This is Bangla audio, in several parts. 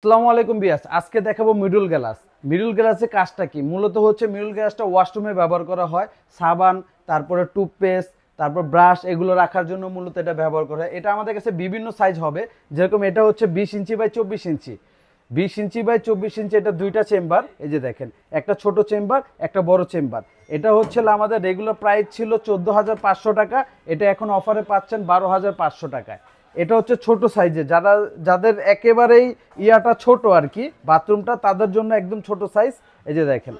আসসালামু আলাইকুম বিয়াস, আজকে দেখাবো মিডল গ্লাস। মিডল গ্লাসের কাজটা কি? মূলত হচ্ছে মিডল গ্লাসটা ওয়াশরুমে ব্যবহার করা হয়। সাবান, তারপরে টুথপেস্ট, তারপর ব্রাশ এগুলো রাখার জন্য মূলত এটা ব্যবহার করা হয়। এটা আমাদের কাছে বিভিন্ন সাইজ হবে, যেরকম এটা হচ্ছে 20 inch by 24 inch. 20 inch by 24 ইঞ্চি, এটা দুইটা চেম্বার। এই যে দেখেন, একটা ছোট চেম্বার, একটা বড় চেম্বার। এটা হচ্ছে আমাদের রেগুলার প্রাইস ছিল 14,500 টাকা, এটা এখন অফারে পাচ্ছেন 12,500 টাকায়। এটা হচ্ছে ছোট সাইজে, যাদের একেবারেই ইয়াটা ছোট আর কি, বাথরুমটা, তাদের জন্য একদম ছোট সাইজ। এই যে দেখেন,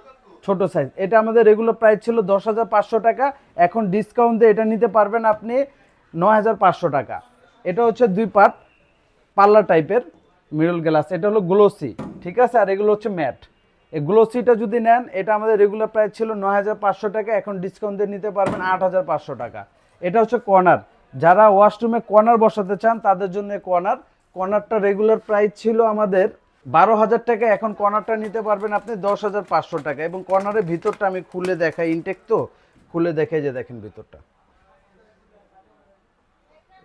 ছোট সাইজ। এটা আমাদের রেগুলার প্রাইস ছিল 10,500 টাকা, এখন ডিসকাউন্ট দিয়ে এটা নিতে পারবেন আপনি 9,500 টাকা। এটা হচ্ছে দুই পার্ট পাল্লা টাইপের মিডল গ্লাস। এটা হলো গ্লোসি, ঠিক আছে। আর এগুলো হচ্ছে ম্যাট। এই গ্লোসিটা যদি নেন, এটা আমাদের রেগুলার প্রাইস ছিল 9,500 টাকা, এখন ডিসকাউন্ট দিয়ে নিতে পারবেন 8,500 টাকা। এটা হচ্ছে কর্নার, যারা ওয়াশরুমে কর্নার বসাতে চান তাদের জন্য কর্নারটা রেগুলার প্রাইস ছিল আমাদের 12,000 টাকা, এখন কর্নারটা নিতে পারবেন আপনি 10,500 টাকা। এবং কর্নারের ভিতরটা আমি খুলে দেখাই, ইনটেক তো খুলে দেখাই। যে দেখেন ভিতরটা,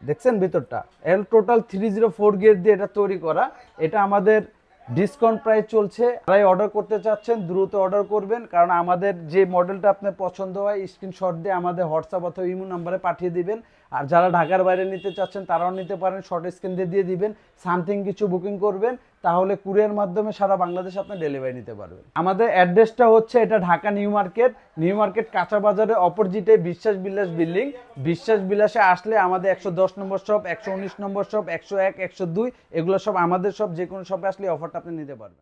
দেখছেন ভিতরটা, এল টোটাল 304 গেট দিয়ে এটা তৈরি করা। এটা আমাদের ডিসকাউন্ট প্রাইস চলছে। যারাই অর্ডার করতে চাচ্ছেন দ্রুত অর্ডার করবেন, কারণ আমাদের যে মডেলটা আপনার পছন্দ হয় স্ক্রিনশট দিয়ে আমাদের হোয়াটসঅ্যাপ অথবা ইমো নাম্বারে পাঠিয়ে দিবেন। আর যারা ঢাকার বাইরে নিতে চাচ্ছেন তারাও নিতে পারেন, শর্ট স্ক্রিন দিয়ে দিবেন, সামথিং কিছু বুকিং করবেন, তাহলে কুরিয়ার মাধ্যমে সারা বাংলাদেশ আপনি ডেলিভারি নিতে পারবেন। আমাদের অ্যাড্রেসটা হচ্ছে এটা ঢাকা নিউ মার্কেট কাঁচা বাজারের অপোজিটে বিশ্বাস বিলাস বিল্ডিং। বিশ্বাস বিলাসে আসলে আমাদের 110 নম্বর শপ, 119 নম্বর শপ, 101, 102 এগুলো সব আমাদের শপ। যে কোনো শপে আসলে অফারটা আপনি নিতে পারবেন।